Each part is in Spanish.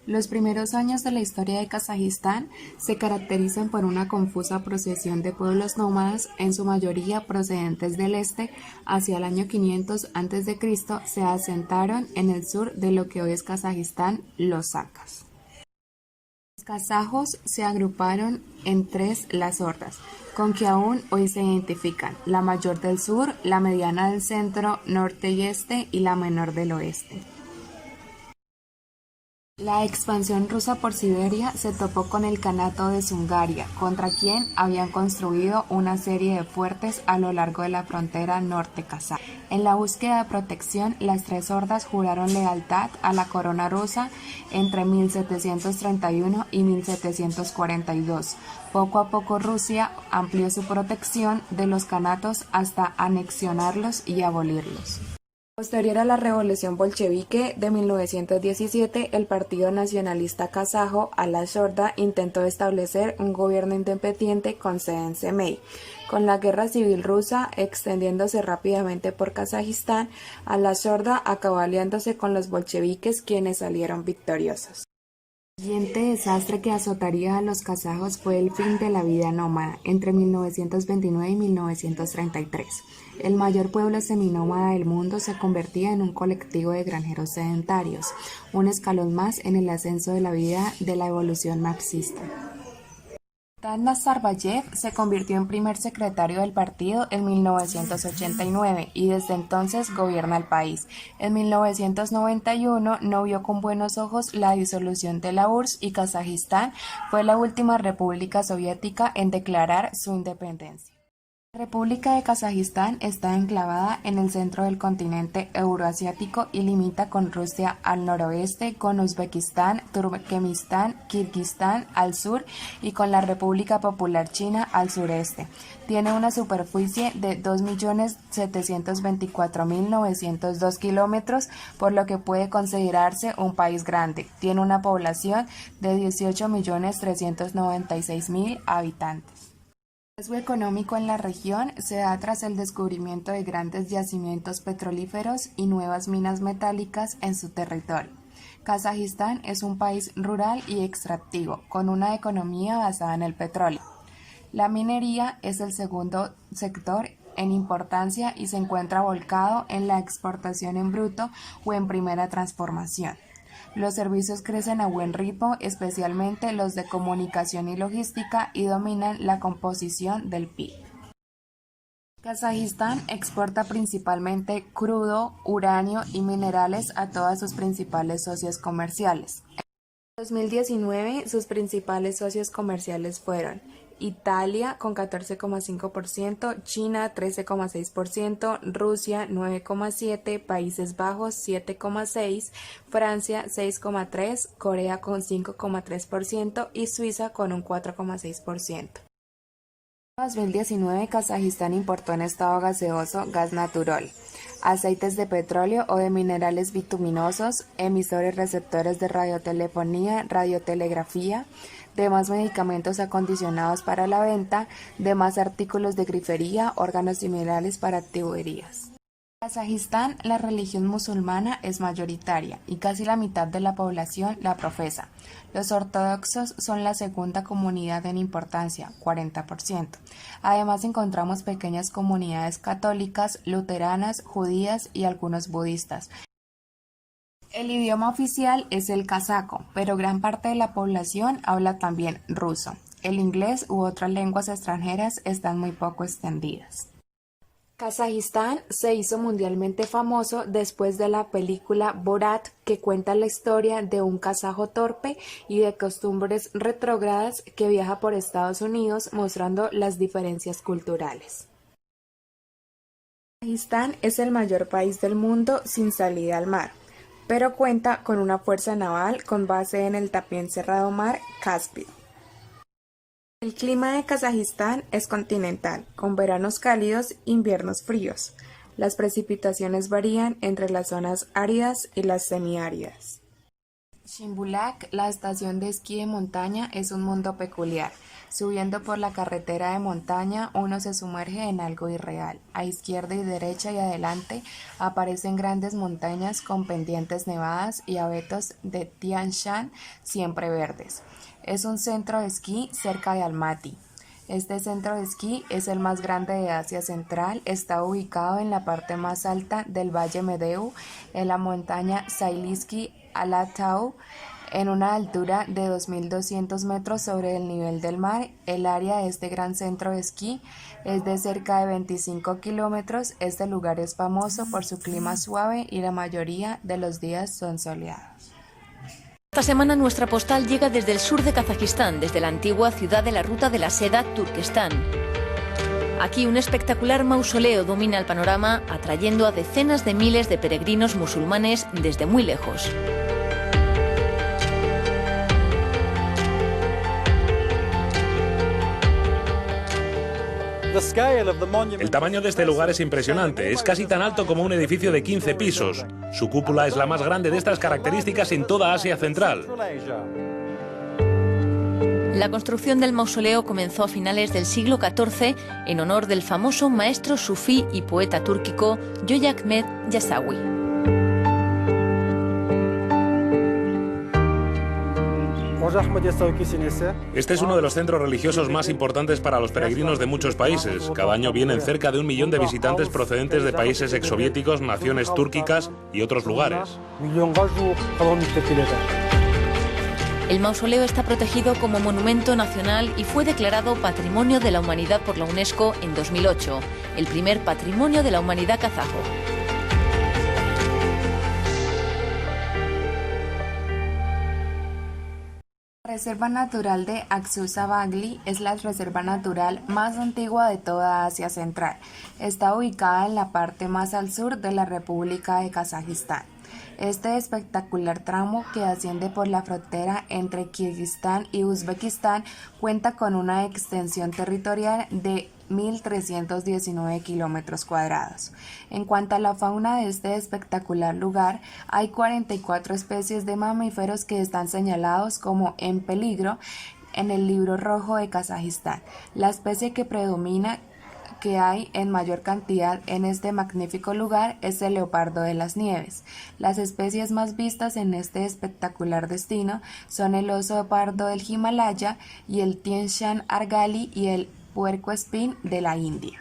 Los primeros años de la historia de Kazajistán se caracterizan por una confusa procesión de pueblos nómadas, en su mayoría procedentes del este. Hacia el año 500 a.C. se asentaron en el sur de lo que hoy es Kazajistán, los zakas. Los kazajos se agruparon en tres las hordas, con que aún hoy se identifican: la mayor del sur, la mediana del centro, norte y este, y la menor del oeste. La expansión rusa por Siberia se topó con el Kanato de Zungaria, contra quien habían construido una serie de fuertes a lo largo de la frontera norte kazaja. En la búsqueda de protección, las tres hordas juraron lealtad a la corona rusa entre 1731 y 1742. Poco a poco Rusia amplió su protección de los kanatos hasta anexionarlos y abolirlos. Posterior a la revolución bolchevique de 1917, el Partido Nacionalista Kazajo, Al-Shorda, intentó establecer un gobierno independiente con sede en Semey. Con la guerra civil rusa extendiéndose rápidamente por Kazajistán, Al-Shorda acabó aliándose con los bolcheviques, quienes salieron victoriosos. El siguiente desastre que azotaría a los kazajos fue el fin de la vida nómada, entre 1929 y 1933. El mayor pueblo seminómada del mundo se convertía en un colectivo de granjeros sedentarios, un escalón más en el ascenso de la vida de la evolución marxista. Nazarbayev se convirtió en primer secretario del partido en 1989 y desde entonces gobierna el país. En 1991 no vio con buenos ojos la disolución de la URSS y Kazajistán fue la última república soviética en declarar su independencia. La República de Kazajistán está enclavada en el centro del continente euroasiático y limita con Rusia al noroeste, con Uzbekistán, Turkmenistán, Kirguistán al sur y con la República Popular China al sureste. Tiene una superficie de 2.724.902 kilómetros, por lo que puede considerarse un país grande. Tiene una población de 18.396.000 habitantes. El riesgo económico en la región se da tras el descubrimiento de grandes yacimientos petrolíferos y nuevas minas metálicas en su territorio. Kazajistán es un país rural y extractivo, con una economía basada en el petróleo. La minería es el segundo sector en importancia y se encuentra volcado en la exportación en bruto o en primera transformación. Los servicios crecen a buen ritmo, especialmente los de comunicación y logística, y dominan la composición del PIB. Kazajistán exporta principalmente crudo, uranio y minerales a todas sus principales socios comerciales. En 2019, sus principales socios comerciales fueron Italia con 14,5%, China 13,6%, Rusia 9,7%, Países Bajos 7,6%, Francia 6,3%, Corea con 5,3% y Suiza con un 4,6%. En 2019, Kazajistán importó en estado gaseoso gas natural, aceites de petróleo o de minerales bituminosos, emisores receptores de radiotelefonía, radiotelegrafía, demás medicamentos acondicionados para la venta, demás artículos de grifería, órganos similares para tuberías. En Kazajistán, la religión musulmana es mayoritaria y casi la mitad de la población la profesa. Los ortodoxos son la segunda comunidad en importancia, 40%. Además encontramos pequeñas comunidades católicas, luteranas, judías y algunos budistas. El idioma oficial es el kazajo, pero gran parte de la población habla también ruso. El inglés u otras lenguas extranjeras están muy poco extendidas. Kazajistán se hizo mundialmente famoso después de la película Borat, que cuenta la historia de un kazajo torpe y de costumbres retrógradas que viaja por Estados Unidos mostrando las diferencias culturales. Kazajistán es el mayor país del mundo sin salida al mar, pero cuenta con una fuerza naval con base en el también cerrado mar Caspio. El clima de Kazajistán es continental, con veranos cálidos e inviernos fríos. Las precipitaciones varían entre las zonas áridas y las semiáridas. Shimbulak, la estación de esquí de montaña, es un mundo peculiar. Subiendo por la carretera de montaña, uno se sumerge en algo irreal. A izquierda y derecha y adelante aparecen grandes montañas con pendientes nevadas y abetos de Tian Shan siempre verdes. Es un centro de esquí cerca de Almaty. Este centro de esquí es el más grande de Asia Central, está ubicado en la parte más alta del Valle Medeu, en la montaña Sailisky Alatau, en una altura de 2.200 metros sobre el nivel del mar. El área de este gran centro de esquí es de cerca de 25 kilómetros. Este lugar es famoso por su clima suave y la mayoría de los días son soleados. Esta semana nuestra postal llega desde el sur de Kazajistán, desde la antigua ciudad de la Ruta de la Seda, Turquestán. Aquí un espectacular mausoleo domina el panorama, atrayendo a decenas de miles de peregrinos musulmanes desde muy lejos. El tamaño de este lugar es impresionante, es casi tan alto como un edificio de 15 pisos. Su cúpula es la más grande de estas características en toda Asia Central. La construcción del mausoleo comenzó a finales del siglo XIV en honor del famoso maestro sufí y poeta túrquico Yahya Ahmed Yasawi. Este es uno de los centros religiosos más importantes para los peregrinos de muchos países. Cada año vienen cerca de 1 millón de visitantes procedentes de países exsoviéticos, naciones túrquicas y otros lugares. El mausoleo está protegido como monumento nacional y fue declarado Patrimonio de la Humanidad por la UNESCO en 2008, el primer patrimonio de la humanidad kazajo. La Reserva Natural de Aksu-Sabaghli es la reserva natural más antigua de toda Asia Central. Está ubicada en la parte más al sur de la República de Kazajistán. Este espectacular tramo que asciende por la frontera entre Kirguistán y Uzbekistán cuenta con una extensión territorial de 1.319 kilómetros cuadrados. En cuanto a la fauna de este espectacular lugar, hay 44 especies de mamíferos que están señalados como en peligro en el Libro Rojo de Kazajistán. La especie que predomina que hay en mayor cantidad en este magnífico lugar es el leopardo de las nieves. Las especies más vistas en este espectacular destino son el oso pardo del Himalaya y el Tien Shan Argali y el puercoespín de la India.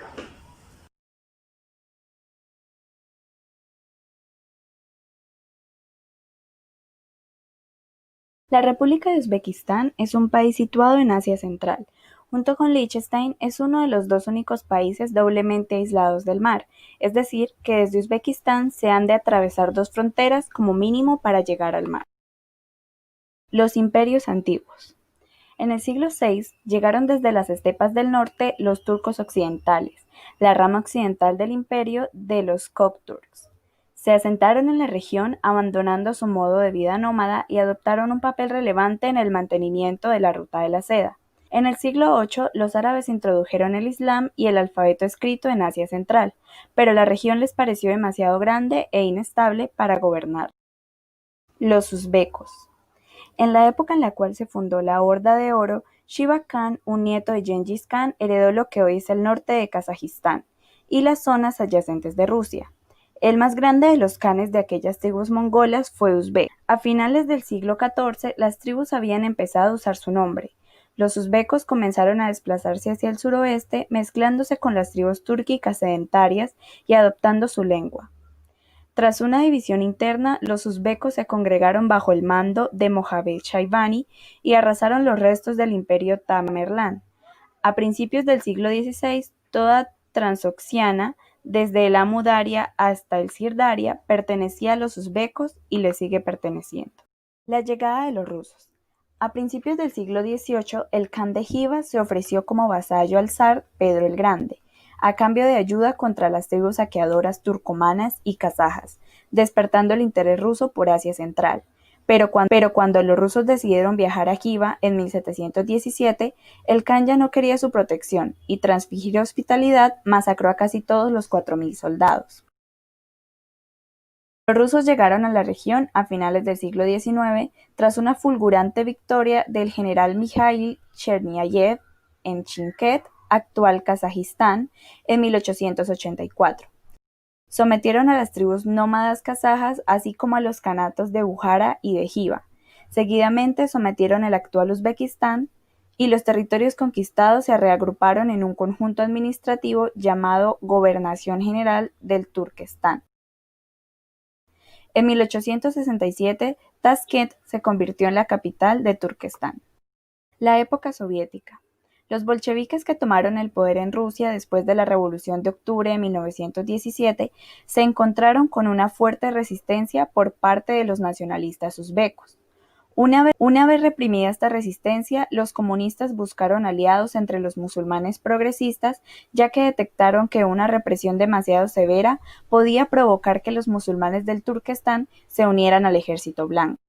La República de Uzbekistán es un país situado en Asia Central. Junto con Liechtenstein, es uno de los dos únicos países doblemente aislados del mar, es decir, que desde Uzbekistán se han de atravesar dos fronteras como mínimo para llegar al mar. Los imperios antiguos. En el siglo VI llegaron desde las estepas del norte los turcos occidentales, la rama occidental del imperio de los Kokturks. Se asentaron en la región abandonando su modo de vida nómada y adoptaron un papel relevante en el mantenimiento de la Ruta de la Seda. En el siglo VIII los árabes introdujeron el Islam y el alfabeto escrito en Asia Central, pero la región les pareció demasiado grande e inestable para gobernar. Los uzbecos. En la época en la cual se fundó la Horda de Oro, Shiva Khan, un nieto de Gengis Khan, heredó lo que hoy es el norte de Kazajistán y las zonas adyacentes de Rusia. El más grande de los khanes de aquellas tribus mongolas fue uzbek. A finales del siglo XIV, las tribus habían empezado a usar su nombre. Los uzbecos comenzaron a desplazarse hacia el suroeste, mezclándose con las tribus túrquicas sedentarias y adoptando su lengua. Tras una división interna, los uzbecos se congregaron bajo el mando de Mohammad Shaibani y arrasaron los restos del imperio Tamerlán. A principios del siglo XVI, toda Transoxiana, desde el Amu Daria hasta el Sirdaria, pertenecía a los uzbecos y le sigue perteneciendo. La llegada de los rusos. A principios del siglo XVIII, el Khan de Jiva se ofreció como vasallo al zar Pedro el Grande, a cambio de ayuda contra las tribus saqueadoras turcomanas y kazajas, despertando el interés ruso por Asia Central. Pero cuando los rusos decidieron viajar a Jiva en 1717, el Khan ya no quería su protección y, tras fingir hospitalidad, masacró a casi todos los 4.000 soldados. Los rusos llegaron a la región a finales del siglo XIX tras una fulgurante victoria del general Mikhail Cherniayev en Chimkent, actual Kazajistán, en 1884. Sometieron a las tribus nómadas kazajas, así como a los kanatos de Bujara y de Jiva. Seguidamente sometieron el actual Uzbekistán y los territorios conquistados se reagruparon en un conjunto administrativo llamado Gobernación General del Turquestán. En 1867, Tashkent se convirtió en la capital de Turquestán. La época soviética. Los bolcheviques que tomaron el poder en Rusia después de la Revolución de Octubre de 1917 se encontraron con una fuerte resistencia por parte de los nacionalistas uzbecos. Una vez reprimida esta resistencia, los comunistas buscaron aliados entre los musulmanes progresistas, ya que detectaron que una represión demasiado severa podía provocar que los musulmanes del Turquestán se unieran al ejército blanco.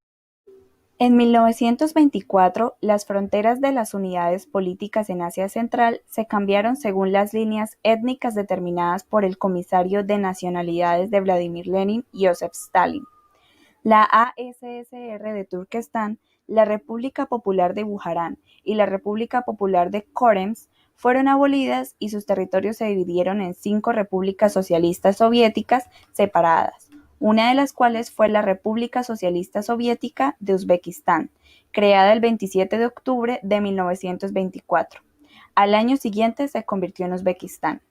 En 1924, las fronteras de las unidades políticas en Asia Central se cambiaron según las líneas étnicas determinadas por el comisario de nacionalidades de Vladimir Lenin, Joseph Stalin. La ASSR de Turquestán, la República Popular de Bujarán y la República Popular de Khorems fueron abolidas y sus territorios se dividieron en 5 repúblicas socialistas soviéticas separadas, una de las cuales fue la República Socialista Soviética de Uzbekistán, creada el 27 de octubre de 1924. Al año siguiente se convirtió en Uzbekistán.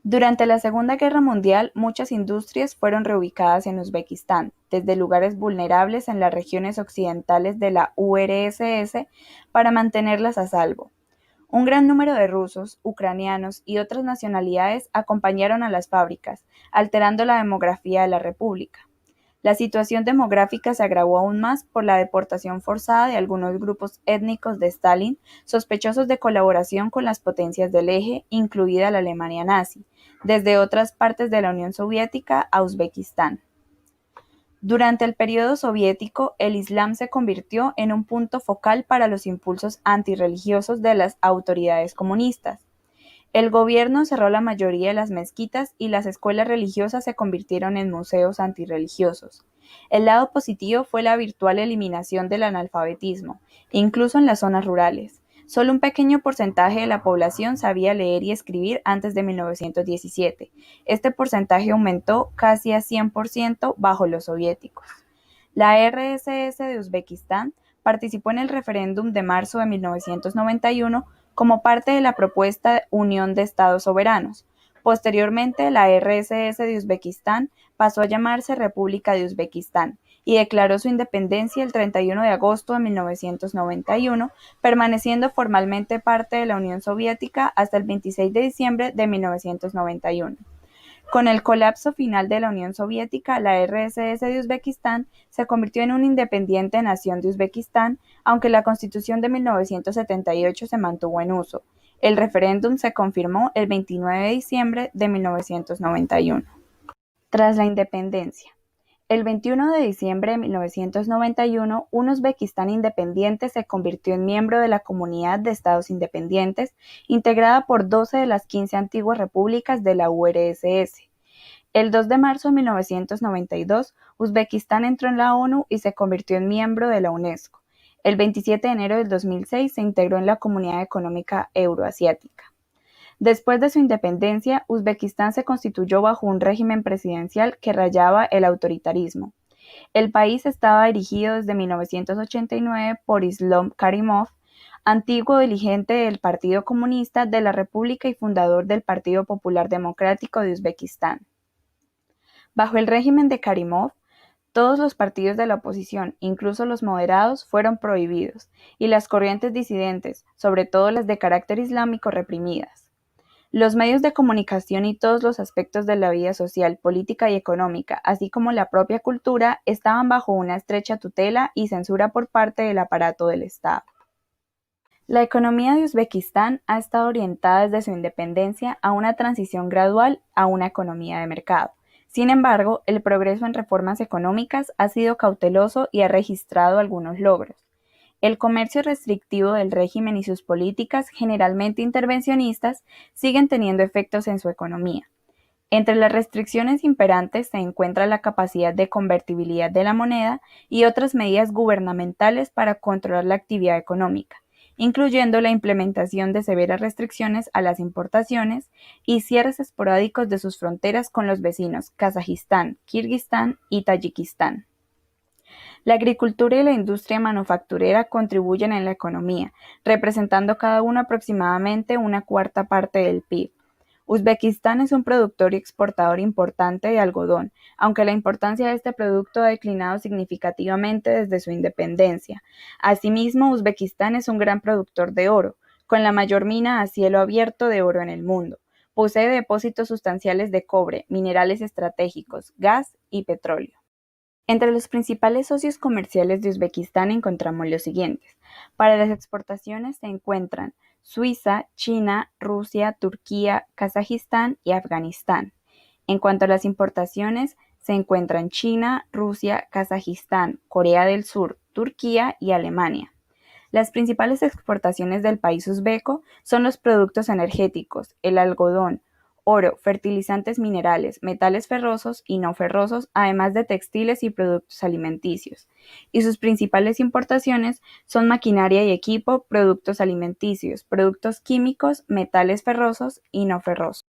Durante la Segunda Guerra Mundial, muchas industrias fueron reubicadas en Uzbekistán, desde lugares vulnerables en las regiones occidentales de la URSS para mantenerlas a salvo. Un gran número de rusos, ucranianos y otras nacionalidades acompañaron a las fábricas, alterando la demografía de la república. La situación demográfica se agravó aún más por la deportación forzada de algunos grupos étnicos de Stalin, sospechosos de colaboración con las potencias del eje, incluida la Alemania nazi, desde otras partes de la Unión Soviética a Uzbekistán. Durante el periodo soviético, el Islam se convirtió en un punto focal para los impulsos antirreligiosos de las autoridades comunistas. El gobierno cerró la mayoría de las mezquitas y las escuelas religiosas se convirtieron en museos antirreligiosos. El lado positivo fue la virtual eliminación del analfabetismo, incluso en las zonas rurales. Solo un pequeño porcentaje de la población sabía leer y escribir antes de 1917. Este porcentaje aumentó casi a 100% bajo los soviéticos. La RSS de Uzbekistán participó en el referéndum de marzo de 1991 como parte de la propuesta Unión de Estados Soberanos. Posteriormente, la RSS de Uzbekistán pasó a llamarse República de Uzbekistán y declaró su independencia el 31 de agosto de 1991, permaneciendo formalmente parte de la Unión Soviética hasta el 26 de diciembre de 1991. Con el colapso final de la Unión Soviética, la RSS de Uzbekistán se convirtió en una independiente nación de Uzbekistán, aunque la Constitución de 1978 se mantuvo en uso. El referéndum se confirmó el 29 de diciembre de 1991. Tras la independencia. El 21 de diciembre de 1991, un Uzbekistán independiente se convirtió en miembro de la Comunidad de Estados Independientes, integrada por 12 de las 15 antiguas repúblicas de la URSS. El 2 de marzo de 1992, Uzbekistán entró en la ONU y se convirtió en miembro de la UNESCO. El 27 de enero del 2006 se integró en la Comunidad Económica Euroasiática. Después de su independencia, Uzbekistán se constituyó bajo un régimen presidencial que rayaba el autoritarismo. El país estaba dirigido desde 1989 por Islom Karimov, antiguo dirigente del Partido Comunista de la República y fundador del Partido Popular Democrático de Uzbekistán. Bajo el régimen de Karimov, todos los partidos de la oposición, incluso los moderados, fueron prohibidos, y las corrientes disidentes, sobre todo las de carácter islámico, reprimidas. Los medios de comunicación y todos los aspectos de la vida social, política y económica, así como la propia cultura, estaban bajo una estrecha tutela y censura por parte del aparato del Estado. La economía de Uzbekistán ha estado orientada desde su independencia a una transición gradual a una economía de mercado. Sin embargo, el progreso en reformas económicas ha sido cauteloso y ha registrado algunos logros. El comercio restrictivo del régimen y sus políticas, generalmente intervencionistas, siguen teniendo efectos en su economía. Entre las restricciones imperantes se encuentra la capacidad de convertibilidad de la moneda y otras medidas gubernamentales para controlar la actividad económica, incluyendo la implementación de severas restricciones a las importaciones y cierres esporádicos de sus fronteras con los vecinos Kazajistán, Kirguistán y Tayikistán. La agricultura y la industria manufacturera contribuyen en la economía, representando cada uno aproximadamente una cuarta parte del PIB. Uzbekistán es un productor y exportador importante de algodón, aunque la importancia de este producto ha declinado significativamente desde su independencia. Asimismo, Uzbekistán es un gran productor de oro, con la mayor mina a cielo abierto de oro en el mundo. Posee depósitos sustanciales de cobre, minerales estratégicos, gas y petróleo. Entre los principales socios comerciales de Uzbekistán encontramos los siguientes. Para las exportaciones se encuentran Suiza, China, Rusia, Turquía, Kazajistán y Afganistán. En cuanto a las importaciones, se encuentran China, Rusia, Kazajistán, Corea del Sur, Turquía y Alemania. Las principales exportaciones del país uzbeco son los productos energéticos, el algodón, oro, fertilizantes minerales, metales ferrosos y no ferrosos, además de textiles y productos alimenticios. Y sus principales importaciones son maquinaria y equipo, productos alimenticios, productos químicos, metales ferrosos y no ferrosos.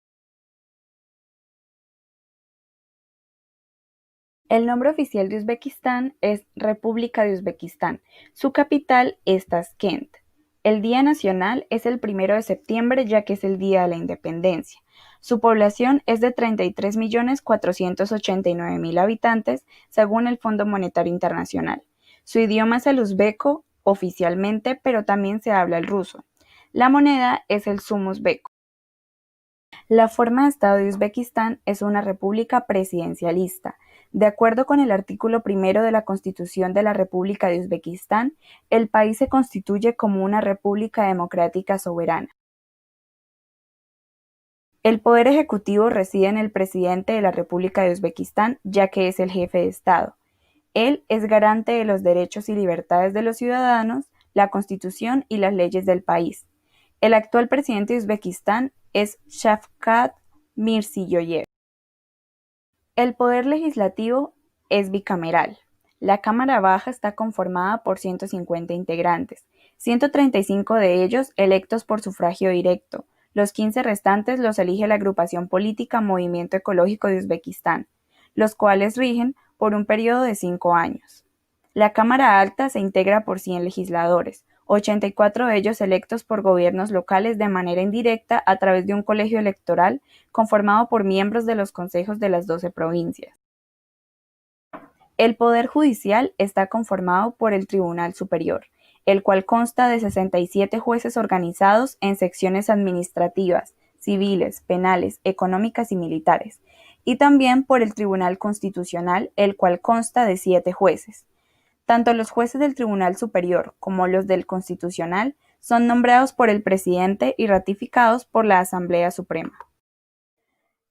El nombre oficial de Uzbekistán es República de Uzbekistán. Su capital es Tashkent. El Día Nacional es el 1 de septiembre, ya que es el Día de la Independencia. Su población es de 33.489.000 habitantes, según el Fondo Monetario Internacional. Su idioma es el uzbeco, oficialmente, pero también se habla el ruso. La moneda es el zum uzbeco. La forma de Estado de Uzbekistán es una república presidencialista. De acuerdo con el artículo 1 de la Constitución de la República de Uzbekistán, el país se constituye como una república democrática soberana. El poder ejecutivo reside en el presidente de la República de Uzbekistán, ya que es el jefe de Estado. Él es garante de los derechos y libertades de los ciudadanos, la Constitución y las leyes del país. El actual presidente de Uzbekistán es Shavkat Mirziyoyev. El poder legislativo es bicameral. La Cámara Baja está conformada por 150 integrantes, 135 de ellos electos por sufragio directo. Los 15 restantes los elige la agrupación política Movimiento Ecológico de Uzbekistán, los cuales rigen por un periodo de 5 años. La Cámara Alta se integra por 100 legisladores, 84 de ellos electos por gobiernos locales de manera indirecta a través de un colegio electoral conformado por miembros de los consejos de las 12 provincias. El Poder Judicial está conformado por el Tribunal Superior, el cual consta de 67 jueces organizados en secciones administrativas, civiles, penales, económicas y militares, y también por el Tribunal Constitucional, el cual consta de 7 jueces. Tanto los jueces del Tribunal Superior como los del Constitucional son nombrados por el presidente y ratificados por la Asamblea Suprema.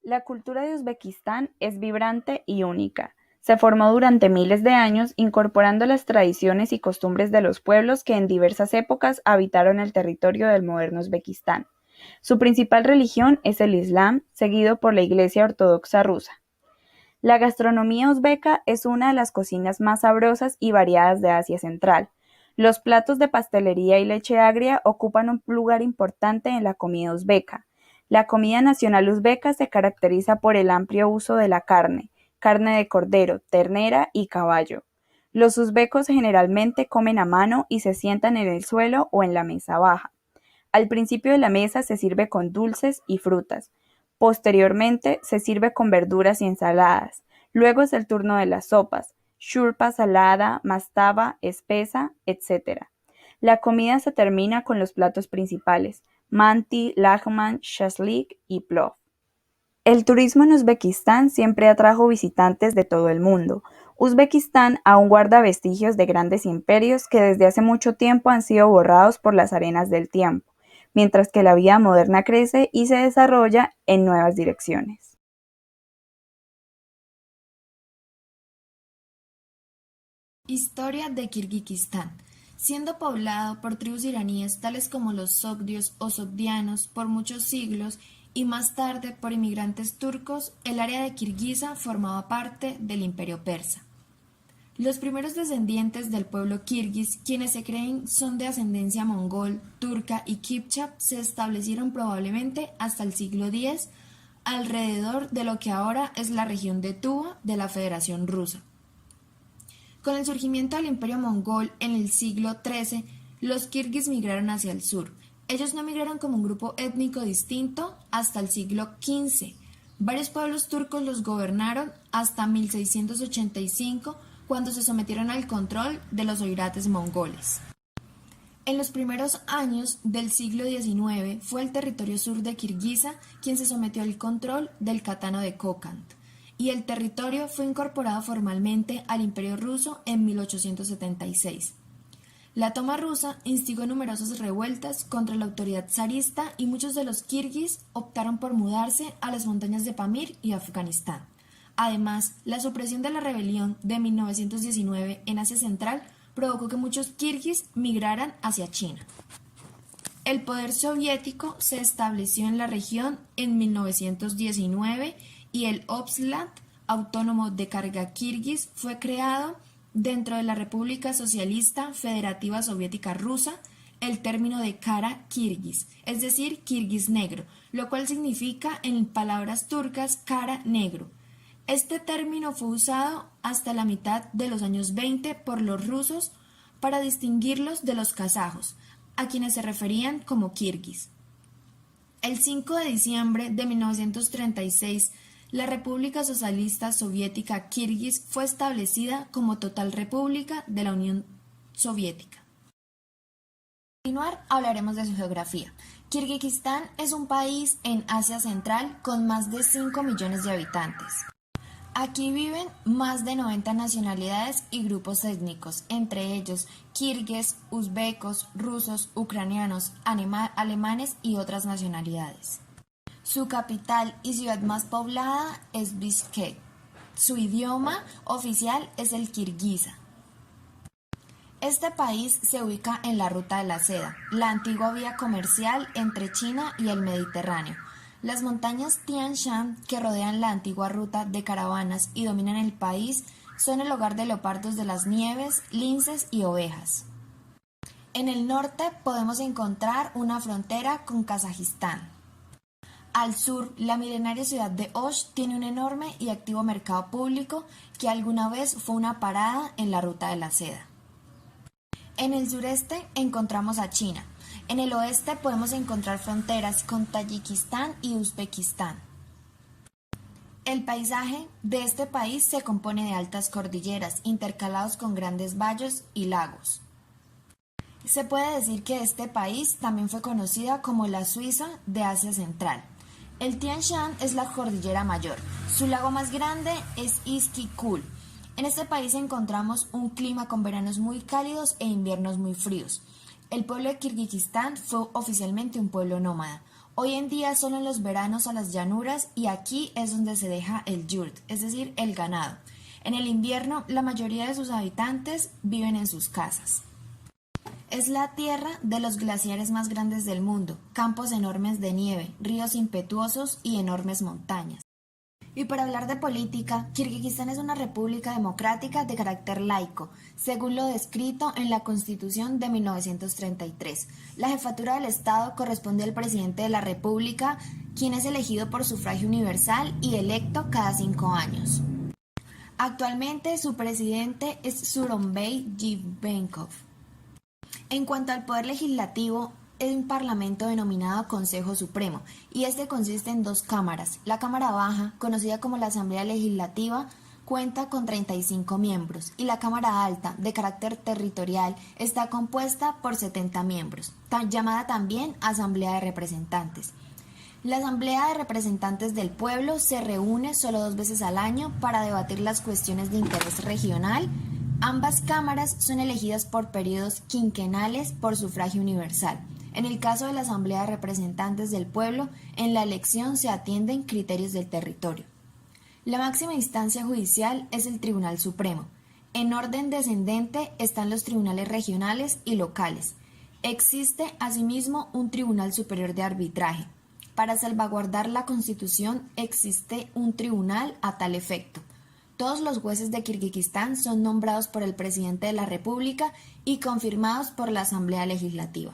La cultura de Uzbekistán es vibrante y única. Se formó durante miles de años incorporando las tradiciones y costumbres de los pueblos que en diversas épocas habitaron el territorio del moderno Uzbekistán. Su principal religión es el Islam, seguido por la Iglesia Ortodoxa rusa. La gastronomía uzbeca es una de las cocinas más sabrosas y variadas de Asia Central. Los platos de pastelería y leche agria ocupan un lugar importante en la comida uzbeca. La comida nacional uzbeca se caracteriza por el amplio uso de la carne de cordero, ternera y caballo. Los uzbecos generalmente comen a mano y se sientan en el suelo o en la mesa baja. Al principio de la mesa se sirve con dulces y frutas. Posteriormente se sirve con verduras y ensaladas. Luego es el turno de las sopas, shurpa salada, mastaba, espesa, etc. La comida se termina con los platos principales, manti, lahman, shashlik y plov. El turismo en Uzbekistán siempre atrajo visitantes de todo el mundo. Uzbekistán aún guarda vestigios de grandes imperios que desde hace mucho tiempo han sido borrados por las arenas del tiempo, mientras que la vida moderna crece y se desarrolla en nuevas direcciones. Historia de Kirguistán. Siendo poblado por tribus iraníes tales como los sogdios o sogdianos por muchos siglos, y más tarde por inmigrantes turcos, el área de Kirguisa formaba parte del Imperio Persa. Los primeros descendientes del pueblo kirguís, quienes se creen son de ascendencia mongol, turca y kipchak, se establecieron probablemente hasta el siglo X alrededor de lo que ahora es la región de Tuva de la Federación Rusa. Con el surgimiento del Imperio Mongol en el siglo XIII, los kirguís migraron hacia el sur. Ellos no migraron como un grupo étnico distinto hasta el siglo XV. Varios pueblos turcos los gobernaron hasta 1685, cuando se sometieron al control de los oirates mongoles. En los primeros años del siglo XIX fue el territorio sur de Kirguisa quien se sometió al control del Khatano de Kokand, y el territorio fue incorporado formalmente al Imperio Ruso en 1876. La toma rusa instigó numerosas revueltas contra la autoridad zarista y muchos de los kirguís optaron por mudarse a las montañas de Pamir y Afganistán. Además, la supresión de la rebelión de 1919 en Asia Central provocó que muchos kirguís migraran hacia China. El poder soviético se estableció en la región en 1919 y el Oblast Autónomo de Karga-Kirguís fue creado dentro de la República Socialista Federativa Soviética Rusa. El término de Kara Kirguís, es decir, kirguís negro, lo cual significa en palabras turcas cara negro. Este término fue usado hasta la mitad de los años 20 por los rusos para distinguirlos de los kazajos, a quienes se referían como kirguís. El 5 de diciembre de 1936, la República Socialista Soviética Kirguís fue establecida como total república de la Unión Soviética. Para continuar, hablaremos de su geografía. Kirguistán es un país en Asia Central con más de 5 millones de habitantes. Aquí viven más de 90 nacionalidades y grupos étnicos, entre ellos kirgues, uzbecos, rusos, ucranianos, alemanes y otras nacionalidades. Su capital y ciudad más poblada es Bishkek. Su idioma oficial es el kirguisa. Este país se ubica en la Ruta de la Seda, la antigua vía comercial entre China y el Mediterráneo. Las montañas Tian Shan, que rodean la antigua ruta de caravanas y dominan el país, son el hogar de leopardos de las nieves, linces y ovejas. En el norte podemos encontrar una frontera con Kazajistán. Al sur, la milenaria ciudad de Osh tiene un enorme y activo mercado público que alguna vez fue una parada en la Ruta de la Seda. En el sureste encontramos a China. En el oeste podemos encontrar fronteras con Tayikistán y Uzbekistán. El paisaje de este país se compone de altas cordilleras, intercalados con grandes valles y lagos. Se puede decir que este país también fue conocida como la Suiza de Asia Central. El Tian Shan es la cordillera mayor. Su lago más grande es Iski-Kul. En este país encontramos un clima con veranos muy cálidos e inviernos muy fríos. El pueblo de Kirguistán fue oficialmente un pueblo nómada. Hoy en día solo en los veranos a las llanuras y aquí es donde se deja el yurt, es decir, el ganado. En el invierno la mayoría de sus habitantes viven en sus casas. Es la tierra de los glaciares más grandes del mundo, campos enormes de nieve, ríos impetuosos y enormes montañas. Y para hablar de política, Kirguistán es una república democrática de carácter laico, según lo descrito en la Constitución de 1933. La jefatura del Estado corresponde al presidente de la República, quien es elegido por sufragio universal y electo cada 5 años. Actualmente su presidente es Sooronbay Jigmenkov. En cuanto al poder legislativo, es un parlamento denominado Consejo Supremo, y este consiste en 2 cámaras. La Cámara Baja, conocida como la Asamblea Legislativa, cuenta con 35 miembros, y la Cámara Alta, de carácter territorial, está compuesta por 70 miembros, llamada también Asamblea de Representantes. La Asamblea de Representantes del Pueblo se reúne solo 2 veces al año para debatir las cuestiones de interés regional. Ambas cámaras son elegidas por periodos quinquenales por sufragio universal. En el caso de la Asamblea de Representantes del Pueblo, en la elección se atienden criterios del territorio. La máxima instancia judicial es el Tribunal Supremo. En orden descendente están los tribunales regionales y locales. Existe asimismo un Tribunal Superior de Arbitraje. Para salvaguardar la Constitución existe un tribunal a tal efecto. Todos los jueces de Kirguistán son nombrados por el presidente de la República y confirmados por la Asamblea Legislativa.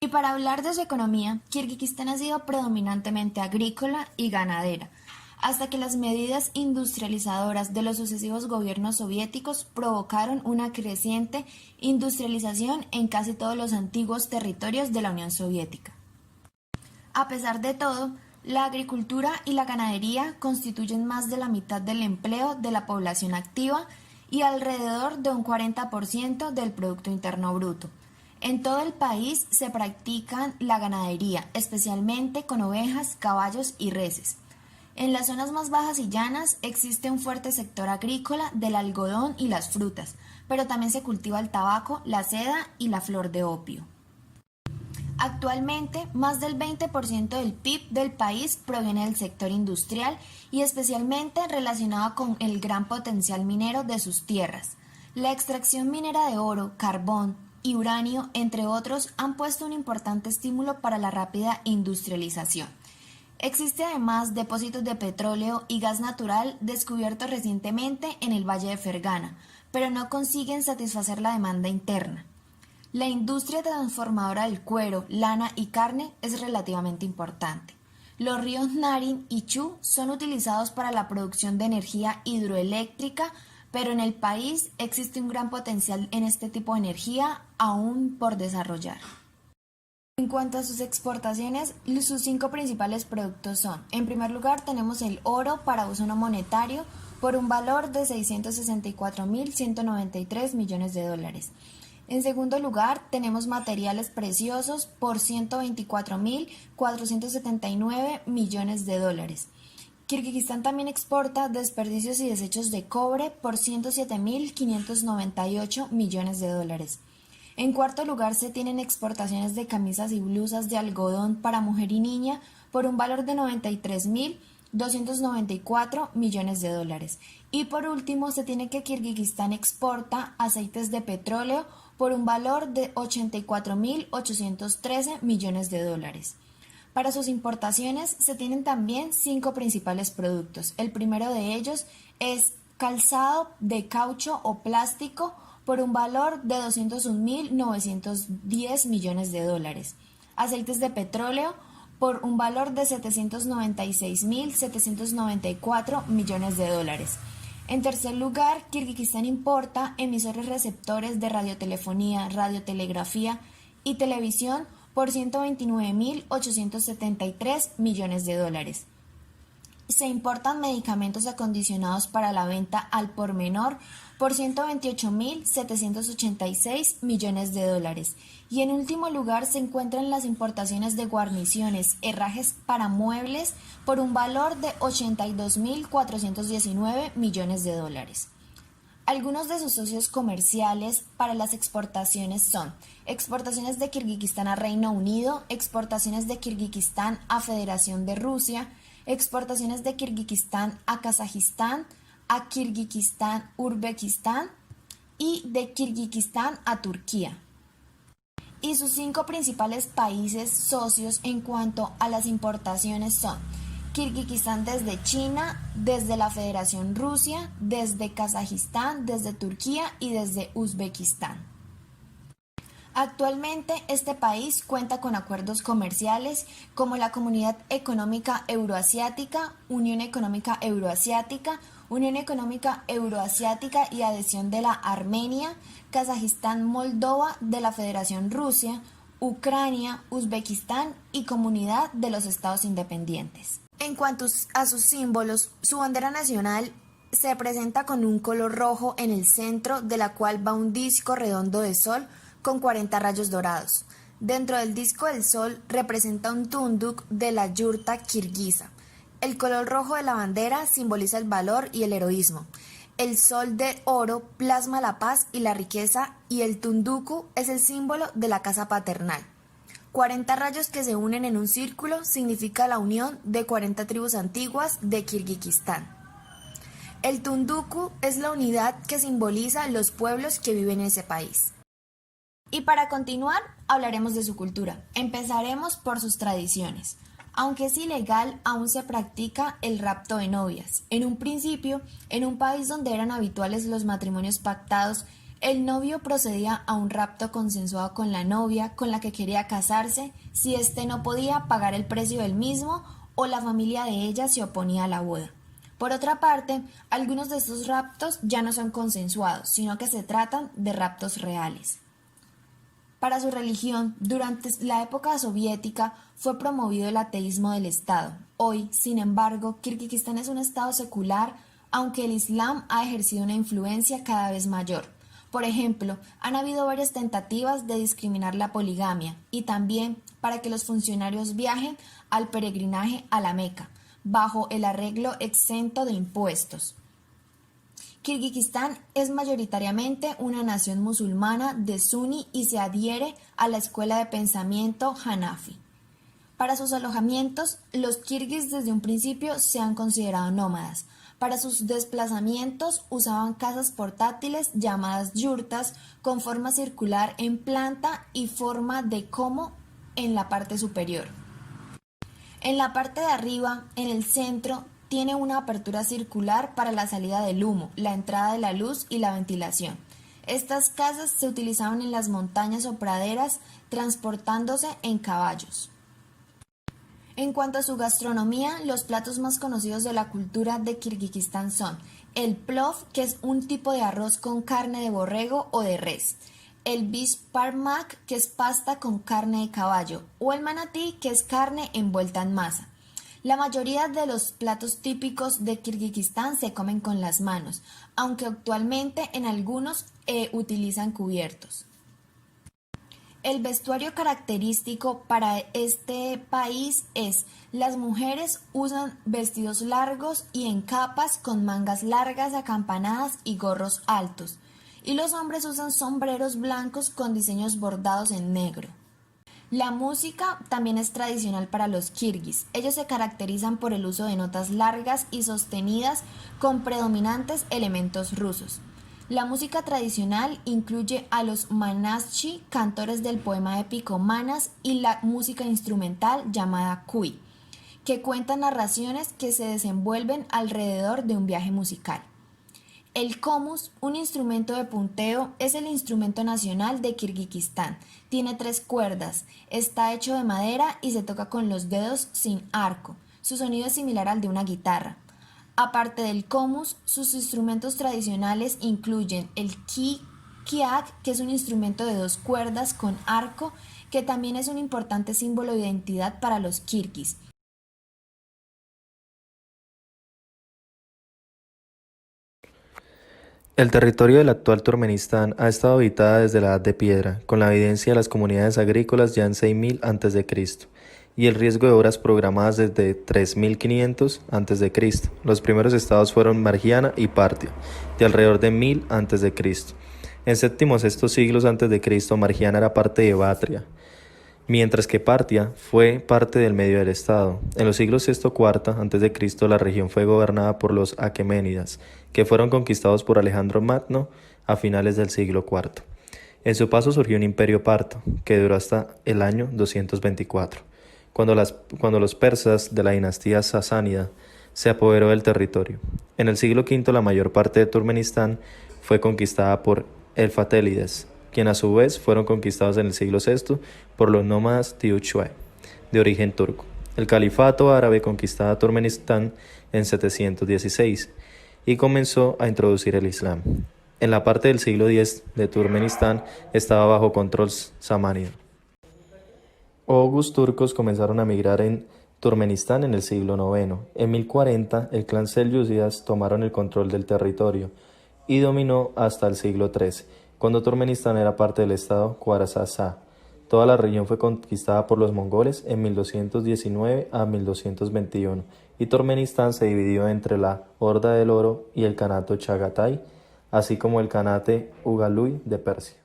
Y para hablar de su economía, Kirguistán ha sido predominantemente agrícola y ganadera, hasta que las medidas industrializadoras de los sucesivos gobiernos soviéticos provocaron una creciente industrialización en casi todos los antiguos territorios de la Unión Soviética. A pesar de todo, la agricultura y la ganadería constituyen más de la mitad del empleo de la población activa y alrededor de un 40% del Producto Interno Bruto. En todo el país se practican la ganadería, especialmente con ovejas, caballos y reses. En las zonas más bajas y llanas existe un fuerte sector agrícola del algodón y las frutas, pero también se cultiva el tabaco, la seda y la flor de opio. Actualmente, más del 20% del PIB del país proviene del sector industrial y especialmente relacionado con el gran potencial minero de sus tierras. La extracción minera de oro, carbón y uranio, entre otros, han puesto un importante estímulo para la rápida industrialización. Existe además depósitos de petróleo y gas natural descubiertos recientemente en el Valle de Fergana, pero no consiguen satisfacer la demanda interna. La industria transformadora del cuero, lana y carne es relativamente importante. Los ríos Narin y Chu son utilizados para la producción de energía hidroeléctrica, pero en el país existe un gran potencial en este tipo de energía aún por desarrollar. En cuanto a sus exportaciones, sus 5 principales productos son: en primer lugar tenemos el oro para uso no monetario por un valor de 664.193 millones de dólares. En segundo lugar, tenemos materiales preciosos por 124.479 millones de dólares. Kirguistán también exporta desperdicios y desechos de cobre por 107.598 millones de dólares. En cuarto lugar, se tienen exportaciones de camisas y blusas de algodón para mujer y niña por un valor de 93.294 millones de dólares. Y por último, se tiene que Kirguistán exporta aceites de petróleo por un valor de 84.813 millones de dólares. Para sus importaciones se tienen también 5 principales productos. El primero de ellos es calzado de caucho o plástico por un valor de 201.910 millones de dólares. Aceites de petróleo por un valor de 796.794 millones de dólares. En tercer lugar, Kirguistán importa emisores receptores de radiotelefonía, radiotelegrafía y televisión por 129.873 millones de dólares. Se importan medicamentos acondicionados para la venta al por menor por 128.786 millones de dólares. Y en último lugar se encuentran las importaciones de guarniciones, herrajes para muebles por un valor de 82.419 millones de dólares. Algunos de sus socios comerciales para las exportaciones son: exportaciones de Kirguistán a Reino Unido, exportaciones de Kirguistán a Federación de Rusia, exportaciones de Kirguistán a Kazajistán, a Kirguistán, Uzbekistán y de Kirguistán a Turquía. Y sus 5 principales países socios en cuanto a las importaciones son: Kirguistán desde China, desde la Federación Rusia, desde Kazajistán, desde Turquía y desde Uzbekistán. Actualmente este país cuenta con acuerdos comerciales como la Comunidad Económica Euroasiática, Unión Económica Euroasiática, Unión Económica Euroasiática y adhesión de la Armenia, Kazajistán, Moldova, de la Federación Rusia, Ucrania, Uzbekistán y Comunidad de los Estados Independientes. En cuanto a sus símbolos, su bandera nacional se presenta con un color rojo en el centro, de la cual va un disco redondo de sol con 40 rayos dorados. Dentro del disco del sol representa un tunduk de la yurta kirguisa. El color rojo de la bandera simboliza el valor y el heroísmo. El sol de oro plasma la paz y la riqueza, y el tunduku es el símbolo de la casa paternal. 40 rayos que se unen en un círculo significa la unión de 40 tribus antiguas de Kirguistán. El tunduku es la unidad que simboliza los pueblos que viven en ese país. Y para continuar, hablaremos de su cultura. Empezaremos por sus tradiciones. Aunque es ilegal, aún se practica el rapto de novias. En un principio, en un país donde eran habituales los matrimonios pactados, el novio procedía a un rapto consensuado con la novia con la que quería casarse si éste no podía pagar el precio del mismo o la familia de ella se oponía a la boda. Por otra parte, algunos de estos raptos ya no son consensuados, sino que se tratan de raptos reales. Para su religión, durante la época soviética fue promovido el ateísmo del Estado. Hoy, sin embargo, Kirguistán es un Estado secular, aunque el Islam ha ejercido una influencia cada vez mayor. Por ejemplo, han habido varias tentativas de discriminar la poligamia y también para que los funcionarios viajen al peregrinaje a la Meca, bajo el arreglo exento de impuestos. Kirguistán es mayoritariamente una nación musulmana de suní y se adhiere a la escuela de pensamiento Hanafi. Para sus alojamientos, los kirguis desde un principio se han considerado nómadas. Para sus desplazamientos usaban casas portátiles llamadas yurtas con forma circular en planta y forma de como en la parte superior. En la parte de arriba, en el centro, tiene una apertura circular para la salida del humo, la entrada de la luz y la ventilación. Estas casas se utilizaban en las montañas o praderas, transportándose en caballos. En cuanto a su gastronomía, los platos más conocidos de la cultura de Kirguistán son el plov, que es un tipo de arroz con carne de borrego o de res, el bish parmak, que es pasta con carne de caballo, o el manatí, que es carne envuelta en masa. La mayoría de los platos típicos de Kirguistán se comen con las manos, aunque actualmente en algunos utilizan cubiertos. El vestuario característico para este país es: las mujeres usan vestidos largos y en capas con mangas largas acampanadas y gorros altos, y los hombres usan sombreros blancos con diseños bordados en negro. La música también es tradicional para los kirguis. Ellos se caracterizan por el uso de notas largas y sostenidas con predominantes elementos rusos. La música tradicional incluye a los manaschi, cantores del poema épico Manas, y la música instrumental llamada kui, que cuenta narraciones que se desenvuelven alrededor de un viaje musical. El komus, un instrumento de punteo, es el instrumento nacional de Kirguistán. Tiene 3 cuerdas, está hecho de madera y se toca con los dedos sin arco. Su sonido es similar al de una guitarra. Aparte del komus, sus instrumentos tradicionales incluyen el kiak, que es un instrumento de 2 cuerdas con arco, que también es un importante símbolo de identidad para los kirguis. El territorio del actual Turkmenistán ha estado habitada desde la Edad de Piedra, con la evidencia de las comunidades agrícolas ya en 6000 a.C. y el riesgo de obras programadas desde 3500 a.C. Los primeros estados fueron Margiana y Partia, de alrededor de 1000 a.C. En séptimo sexto siglos a.C., Margiana era parte de Bactria, mientras que Partia fue parte del medio del estado. En los siglos VI-IV a.C., la región fue gobernada por los aqueménidas, que fueron conquistados por Alejandro Magno a finales del siglo IV. En su paso surgió un imperio parto, que duró hasta el año 224, cuando los persas de la dinastía sasánida se apoderó del territorio. En el siglo V, la mayor parte de Turkmenistán fue conquistada por elfatélides, quien a su vez fueron conquistados en el siglo VI por los nómadas tiuchue, de origen turco. El califato árabe conquistaba Turkmenistán en 716 y comenzó a introducir el Islam. En la parte del siglo X de Turkmenistán estaba bajo control samánida. Oghuz turcos comenzaron a migrar en Turkmenistán en el siglo IX. En 1040, el clan selyúcidas tomaron el control del territorio y dominó hasta el siglo XIII, cuando Turkmenistán era parte del estado Khwarezm-Shah. Toda la región fue conquistada por los mongoles en 1219 a 1221 y Turkmenistán se dividió entre la Horda del Oro y el Kanato Chagatai, así como el Khanate Ugaluy de Persia.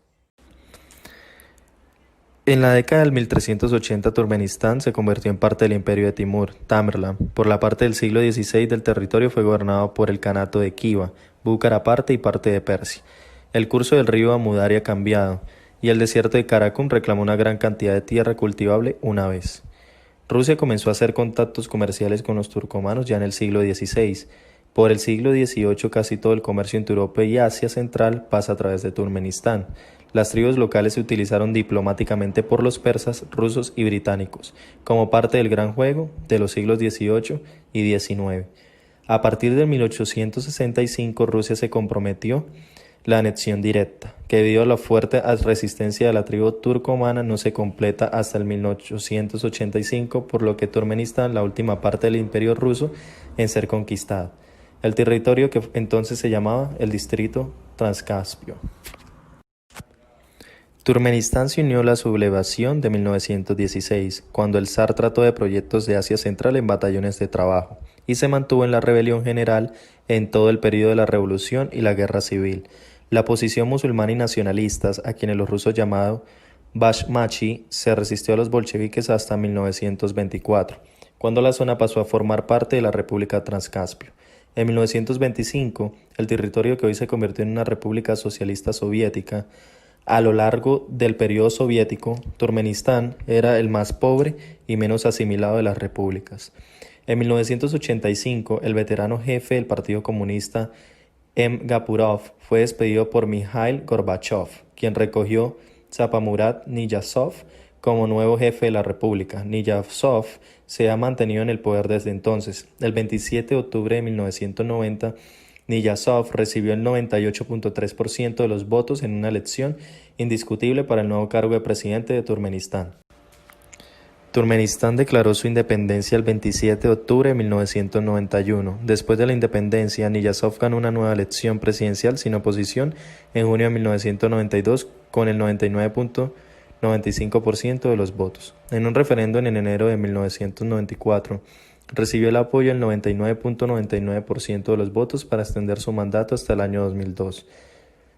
En la década del 1380, Turkmenistán se convirtió en parte del imperio de Timur, Tamerlán. Por la parte del siglo XVI del territorio fue gobernado por el Kanato de Khiva, Búkhara parte y parte de Persia. El curso del río Amudari ha cambiado, y el desierto de Karakum reclamó una gran cantidad de tierra cultivable una vez. Rusia comenzó a hacer contactos comerciales con los turcomanos ya en el siglo XVI. Por el siglo XVIII casi todo el comercio entre Europa y Asia Central pasa a través de Turkmenistán. Las tribus locales se utilizaron diplomáticamente por los persas, rusos y británicos, como parte del gran juego de los siglos XVIII y XIX. A partir de 1865 Rusia se comprometió la anexión directa, que debido a la fuerte resistencia de la tribu turcomana no se completa hasta el 1885, por lo que Turkmenistán, la última parte del imperio ruso en ser conquistada. El territorio que entonces se llamaba el distrito Transcaspio. Turkmenistán se unió a la sublevación de 1916, cuando el zar trató de proyectos de Asia Central en batallones de trabajo, y se mantuvo en la rebelión general en todo el periodo de la Revolución y la Guerra Civil. La oposición musulmana y nacionalistas, a quienes los rusos llamaban Bashmachi, se resistió a los bolcheviques hasta 1924, cuando la zona pasó a formar parte de la República Transcaspio. En 1925, el territorio que hoy se convirtió en una república socialista soviética, a lo largo del periodo soviético, Turkmenistán era el más pobre y menos asimilado de las repúblicas. En 1985, el veterano jefe del Partido Comunista, M. Gapurov, fue despedido por Mikhail Gorbachev, quien recogió Sapamurat Niyazov como nuevo jefe de la república. Niyazov se ha mantenido en el poder desde entonces. El 27 de octubre de 1990, Niyazov recibió el 98.3% de los votos en una elección indiscutible para el nuevo cargo de presidente de Turkmenistán. Turkmenistán declaró su independencia el 27 de octubre de 1991. Después de la independencia, Niyazov ganó una nueva elección presidencial sin oposición en junio de 1992 con el 99.95% de los votos. En un referéndum en enero de 1994, recibió el apoyo del 99.99% de los votos para extender su mandato hasta el año 2002.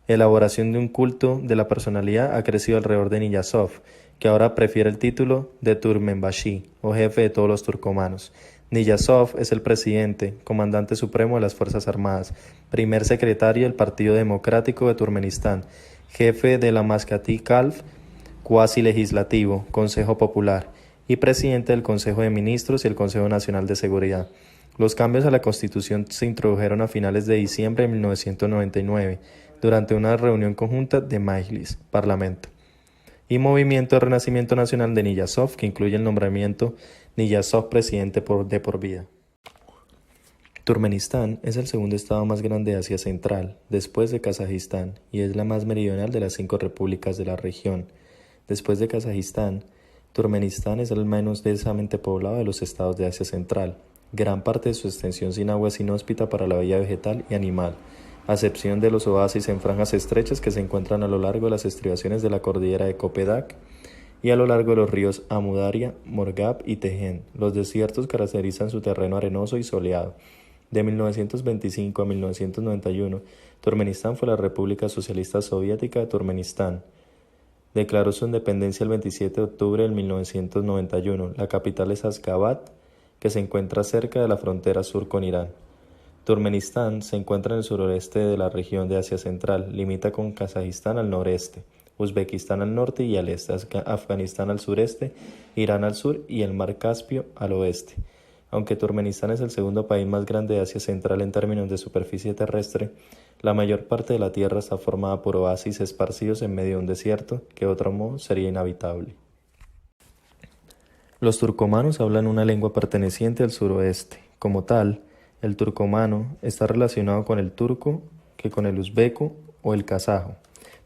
Elaboración de un culto de la personalidad ha crecido alrededor de Niyazov, que ahora prefiere el título de Turkmenbashi, o jefe de todos los turcomanos. Niyazov es el presidente, comandante supremo de las Fuerzas Armadas, primer secretario del Partido Democrático de Turkmenistán, jefe de la Maskati Kalf, cuasi legislativo, Consejo Popular, y presidente del Consejo de Ministros y el Consejo Nacional de Seguridad. Los cambios a la Constitución se introdujeron a finales de diciembre de 1999, durante una reunión conjunta de Majlis, Parlamento, y Movimiento de Renacimiento Nacional de Niyazov, que incluye el nombramiento Niyazov presidente de por vida. Turkmenistán es el segundo estado más grande de Asia Central, después de Kazajistán, y es la más meridional de las 5 repúblicas de la región. Después de Kazajistán, Turkmenistán es el menos densamente poblado de los estados de Asia Central. Gran parte de su extensión sin agua es inhóspita para la vida vegetal y animal, a excepción de los oasis en franjas estrechas que se encuentran a lo largo de las estribaciones de la cordillera de Köpedák y a lo largo de los ríos Amudarya, Morgab y Tejen. Los desiertos caracterizan su terreno arenoso y soleado. De 1925 a 1991, Turkmenistán fue la República Socialista Soviética de Turkmenistán. Declaró su independencia el 27 de octubre de 1991. La capital es Ashgabat, que se encuentra cerca de la frontera sur con Irán. Turkmenistán se encuentra en el suroeste de la región de Asia Central, limita con Kazajistán al noreste, Uzbekistán al norte y al este, Afganistán al sureste, Irán al sur y el mar Caspio al oeste. Aunque Turkmenistán es el segundo país más grande de Asia Central en términos de superficie terrestre, la mayor parte de la tierra está formada por oasis esparcidos en medio de un desierto que de otro modo sería inhabitable. Los turcomanos hablan una lengua perteneciente al suroeste. Como tal, el turcomano está relacionado con el turco que con el uzbeco o el kazajo.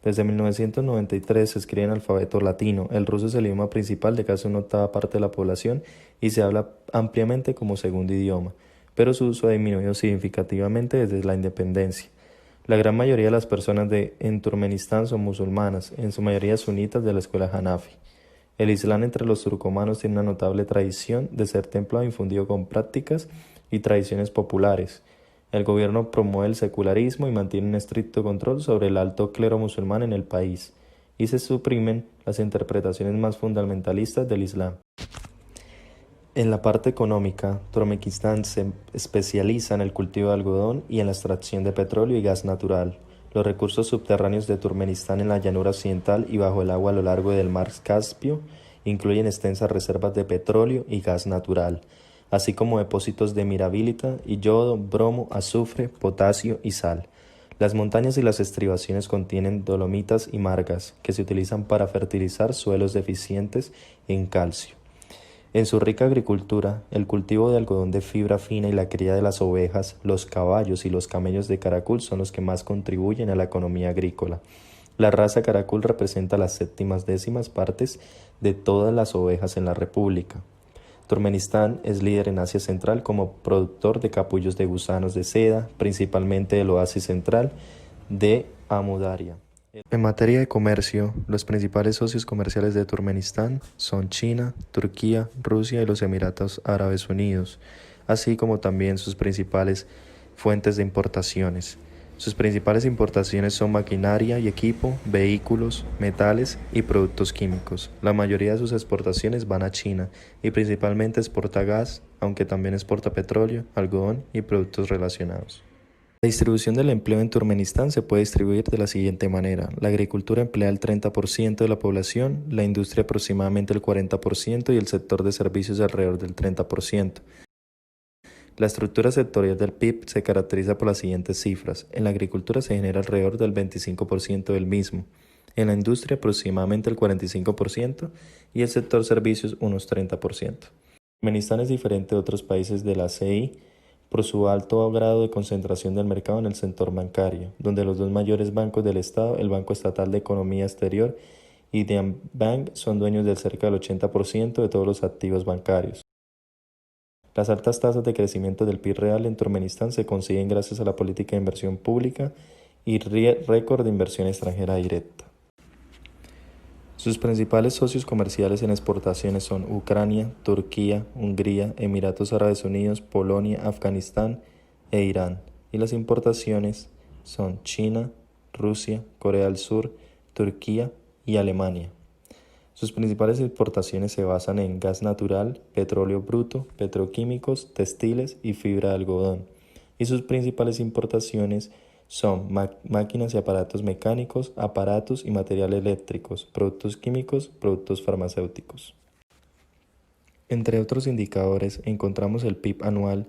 Desde 1993 se escribe en alfabeto latino. El ruso es el idioma principal de casi una octava parte de la población y se habla ampliamente como segundo idioma, pero su uso ha disminuido significativamente desde la independencia. La gran mayoría de las personas en Turkmenistán son musulmanas, en su mayoría sunitas de la escuela Hanafi. El Islam entre los turcomanos tiene una notable tradición de ser templado e infundido con prácticas y tradiciones populares. El gobierno promueve el secularismo y mantiene un estricto control sobre el alto clero musulmán en el país, y se suprimen las interpretaciones más fundamentalistas del Islam. En la parte económica, Turkmenistán se especializa en el cultivo de algodón y en la extracción de petróleo y gas natural. Los recursos subterráneos de Turkmenistán en la llanura occidental y bajo el agua a lo largo del mar Caspio Incluyen extensas reservas de petróleo y gas natural, así como depósitos de mirabilita y yodo, bromo, azufre, potasio y sal. Las montañas y las estribaciones contienen dolomitas y margas, que se utilizan para fertilizar suelos deficientes en calcio. En su rica agricultura, el cultivo de algodón de fibra fina y la cría de las ovejas, los caballos y los camellos de Caracul son los que más contribuyen a la economía agrícola. La raza Caracul representa las 7/10 partes de todas las ovejas en la República. Turkmenistán es líder en Asia Central como productor de capullos de gusanos de seda, principalmente del oasis central de Amudarya. En materia de comercio, los principales socios comerciales de Turkmenistán son China, Turquía, Rusia y los Emiratos Árabes Unidos, así como también sus principales fuentes de importaciones. Sus principales importaciones son maquinaria y equipo, vehículos, metales y productos químicos. La mayoría de sus exportaciones van a China y principalmente exporta gas, aunque también exporta petróleo, algodón y productos relacionados. La distribución del empleo en Turkmenistán se puede distribuir de la siguiente manera. La agricultura emplea el 30% de la población, la industria aproximadamente el 40% y el sector de servicios alrededor del 30%. La estructura sectorial del PIB se caracteriza por las siguientes cifras. En la agricultura se genera alrededor del 25% del mismo, en la industria aproximadamente el 45% y el sector servicios unos 30%. Turkmenistán es diferente de otros países de la CI por su alto grado de concentración del mercado en el sector bancario, donde los dos mayores bancos del Estado, el Banco Estatal de Economía Exterior y Diem Bank, son dueños del cerca del 80% de todos los activos bancarios. Las altas tasas de crecimiento del PIB real en Turkmenistán se consiguen gracias a la política de inversión pública y récord de inversión extranjera directa. Sus principales socios comerciales en exportaciones son Ucrania, Turquía, Hungría, Emiratos Árabes Unidos, Polonia, Afganistán e Irán. Y las importaciones son China, Rusia, Corea del Sur, Turquía y Alemania. Sus principales exportaciones se basan en gas natural, petróleo bruto, petroquímicos, textiles y fibra de algodón. Y sus principales importaciones son máquinas y aparatos mecánicos, aparatos y materiales eléctricos, productos químicos, productos farmacéuticos. Entre otros indicadores encontramos el PIB anual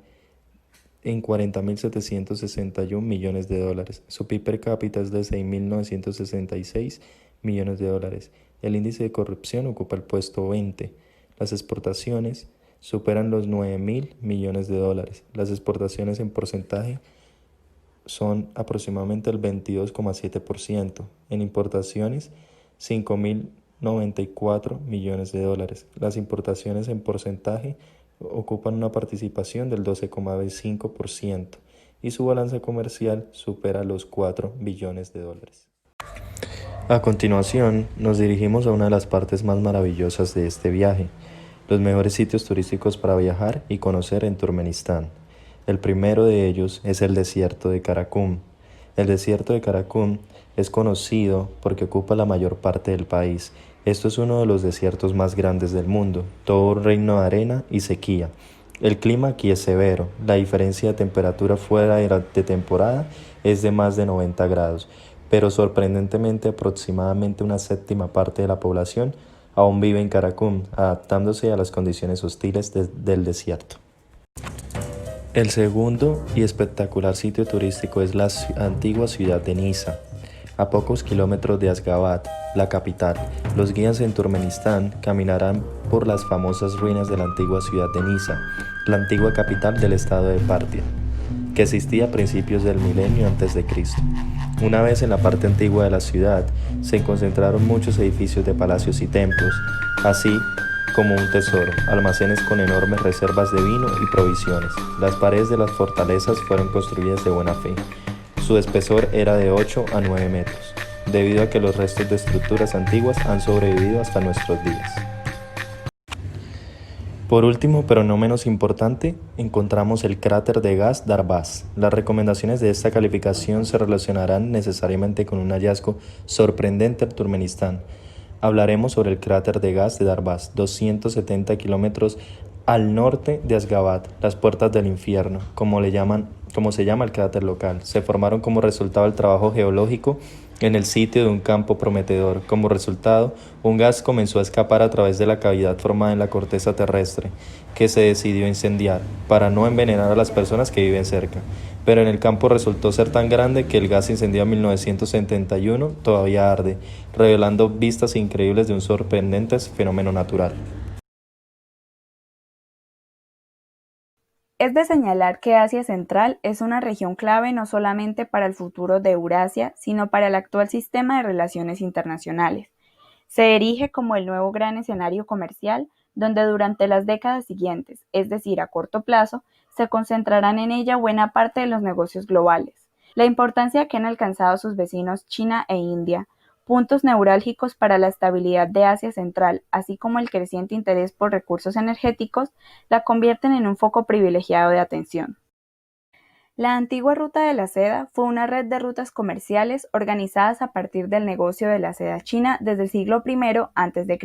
en 40.761 millones de dólares. Su PIB per cápita es de 6.966 millones de dólares. El índice de corrupción ocupa el puesto 20. Las exportaciones superan los 9.000 millones de dólares. Las exportaciones en porcentaje son aproximadamente el 22,7%. En importaciones, 5.094 millones de dólares. Las importaciones en porcentaje ocupan una participación del 12,5% y su balanza comercial supera los 4 billones de dólares. A continuación, nos dirigimos a una de las partes más maravillosas de este viaje, los mejores sitios turísticos para viajar y conocer en Turkmenistán. El primero de ellos es el desierto de Karakum. El desierto de Karakum es conocido porque ocupa la mayor parte del país. Esto es uno de los desiertos más grandes del mundo, todo un reino de arena y sequía. El clima aquí es severo, la diferencia de temperatura fuera de temporada es de más de 90 grados, pero sorprendentemente aproximadamente una séptima parte de la población aún vive en Karakum, adaptándose a las condiciones hostiles del desierto. El segundo y espectacular sitio turístico es la antigua ciudad de Nisa, a pocos kilómetros de Asgabat, la capital. Los guías en Turkmenistán caminarán por las famosas ruinas de la antigua ciudad de Nisa, la antigua capital del estado de Partia, que existía a principios del milenio antes de Cristo. Una vez en la parte antigua de la ciudad, se concentraron muchos edificios de palacios y templos, así como un tesoro, almacenes con enormes reservas de vino y provisiones. Las paredes de las fortalezas fueron construidas de buena fe. Su espesor era de 8 a 9 metros, debido a que los restos de estructuras antiguas han sobrevivido hasta nuestros días. Por último, pero no menos importante, encontramos el cráter de gas Darvaz. Las recomendaciones de esta calificación se relacionarán necesariamente con un hallazgo sorprendente en Turkmenistán. Hablaremos sobre el cráter de gas de Darvaz, 270 kilómetros al norte de Asgabat, las puertas del infierno, como se llama el cráter local. Se formaron como resultado del trabajo geológico en el sitio de un campo prometedor. Como resultado, un gas comenzó a escapar a través de la cavidad formada en la corteza terrestre, que se decidió incendiar, para no envenenar a las personas que viven cerca. Pero en el campo resultó ser tan grande que el gas incendiado en 1971 todavía arde, revelando vistas increíbles de un sorprendente fenómeno natural. Es de señalar que Asia Central es una región clave no solamente para el futuro de Eurasia, sino para el actual sistema de relaciones internacionales. Se erige como el nuevo gran escenario comercial, donde durante las décadas siguientes, es decir, a corto plazo, se concentrarán en ella buena parte de los negocios globales. La importancia que han alcanzado sus vecinos China e India, puntos neurálgicos para la estabilidad de Asia Central, así como el creciente interés por recursos energéticos, la convierten en un foco privilegiado de atención. La antigua Ruta de la Seda fue una red de rutas comerciales organizadas a partir del negocio de la seda china desde el siglo I a.C.,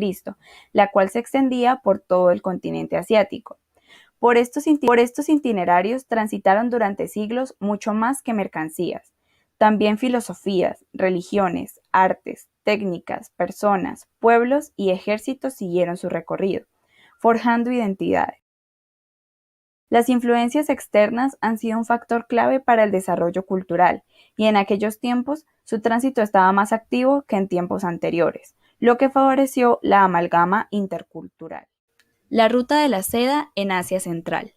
la cual se extendía por todo el continente asiático. Por estos itinerarios transitaron durante siglos mucho más que mercancías. También filosofías, religiones, artes, técnicas, personas, pueblos y ejércitos siguieron su recorrido, forjando identidades. Las influencias externas han sido un factor clave para el desarrollo cultural, y en aquellos tiempos su tránsito estaba más activo que en tiempos anteriores, lo que favoreció la amalgama intercultural. La Ruta de la Seda en Asia Central.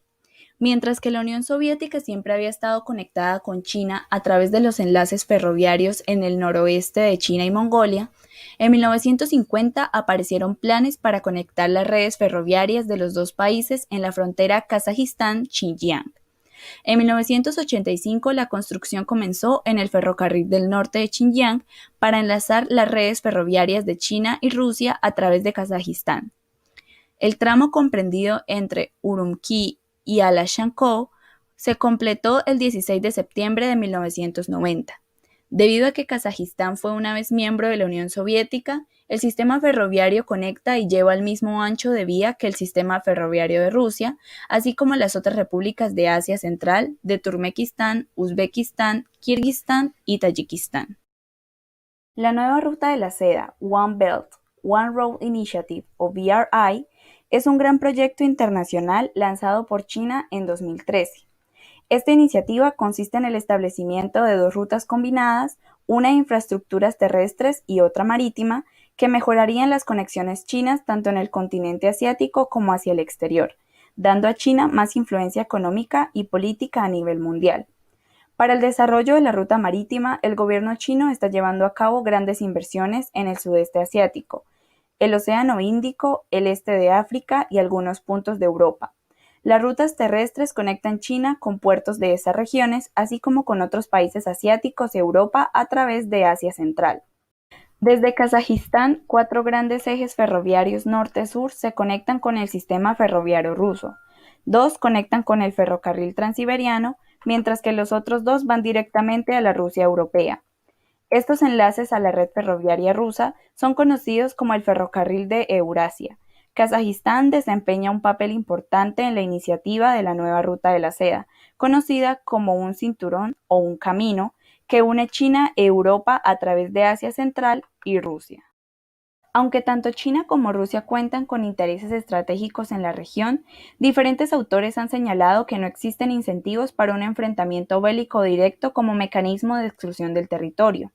Mientras que la Unión Soviética siempre había estado conectada con China a través de los enlaces ferroviarios en el noroeste de China y Mongolia, en 1950 aparecieron planes para conectar las redes ferroviarias de los dos países en la frontera Kazajistán-Xinjiang. En 1985 la construcción comenzó en el ferrocarril del norte de Xinjiang para enlazar las redes ferroviarias de China y Rusia a través de Kazajistán. El tramo comprendido entre Urumqi y Alashankou se completó el 16 de septiembre de 1990. Debido a que Kazajistán fue una vez miembro de la Unión Soviética, el sistema ferroviario conecta y lleva el mismo ancho de vía que el sistema ferroviario de Rusia, así como las otras repúblicas de Asia Central, de Turkmenistán, Uzbekistán, Kirguistán y Tayikistán. La nueva Ruta de la Seda, One Belt, One Road Initiative o BRI, es un gran proyecto internacional lanzado por China en 2013. Esta iniciativa consiste en el establecimiento de dos rutas combinadas, una de infraestructuras terrestres y otra marítima, que mejorarían las conexiones chinas tanto en el continente asiático como hacia el exterior, dando a China más influencia económica y política a nivel mundial. Para el desarrollo de la ruta marítima, el gobierno chino está llevando a cabo grandes inversiones en el sudeste asiático, el Océano Índico, el este de África y algunos puntos de Europa. Las rutas terrestres conectan China con puertos de esas regiones, así como con otros países asiáticos y Europa a través de Asia Central. Desde Kazajistán, 4 grandes ejes ferroviarios norte-sur se conectan con el sistema ferroviario ruso. 2 conectan con el ferrocarril transiberiano, mientras que los otros 2 van directamente a la Rusia europea. Estos enlaces a la red ferroviaria rusa son conocidos como el ferrocarril de Eurasia. Kazajistán desempeña un papel importante en la iniciativa de la nueva Ruta de la Seda, conocida como un cinturón o un camino que une China e Europa a través de Asia Central y Rusia. Aunque tanto China como Rusia cuentan con intereses estratégicos en la región, diferentes autores han señalado que no existen incentivos para un enfrentamiento bélico directo como mecanismo de exclusión del territorio.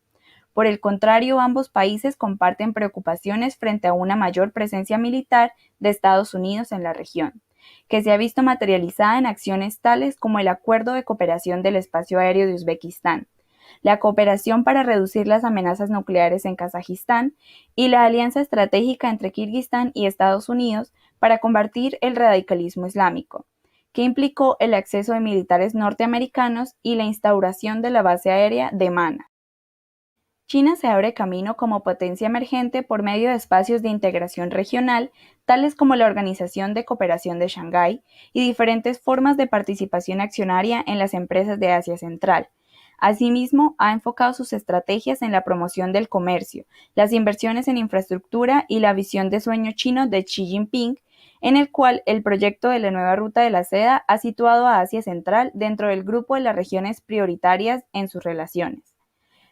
Por el contrario, ambos países comparten preocupaciones frente a una mayor presencia militar de Estados Unidos en la región, que se ha visto materializada en acciones tales como el Acuerdo de Cooperación del Espacio Aéreo de Uzbekistán, la cooperación para reducir las amenazas nucleares en Kazajistán y la alianza estratégica entre Kirguistán y Estados Unidos para combatir el radicalismo islámico, que implicó el acceso de militares norteamericanos y la instauración de la base aérea de Mana. China se abre camino como potencia emergente por medio de espacios de integración regional, tales como la Organización de Cooperación de Shanghái y diferentes formas de participación accionaria en las empresas de Asia Central. Asimismo, ha enfocado sus estrategias en la promoción del comercio, las inversiones en infraestructura y la visión de sueño chino de Xi Jinping, en el cual el proyecto de la nueva Ruta de la Seda ha situado a Asia Central dentro del grupo de las regiones prioritarias en sus relaciones.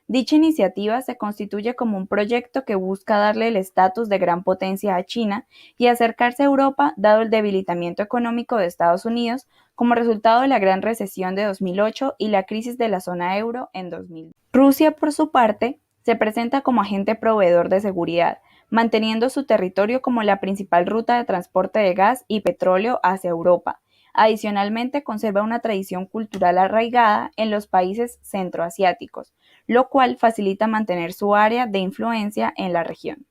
Dicha iniciativa se constituye como un proyecto que busca darle el estatus de gran potencia a China y acercarse a Europa dado el debilitamiento económico de Estados Unidos como resultado de la gran recesión de 2008 y la crisis de la zona euro en 2000. Rusia, por su parte, se presenta como agente proveedor de seguridad, manteniendo su territorio como la principal ruta de transporte de gas y petróleo hacia Europa. Adicionalmente, conserva una tradición cultural arraigada en los países centroasiáticos, lo cual facilita mantener su área de influencia en la región.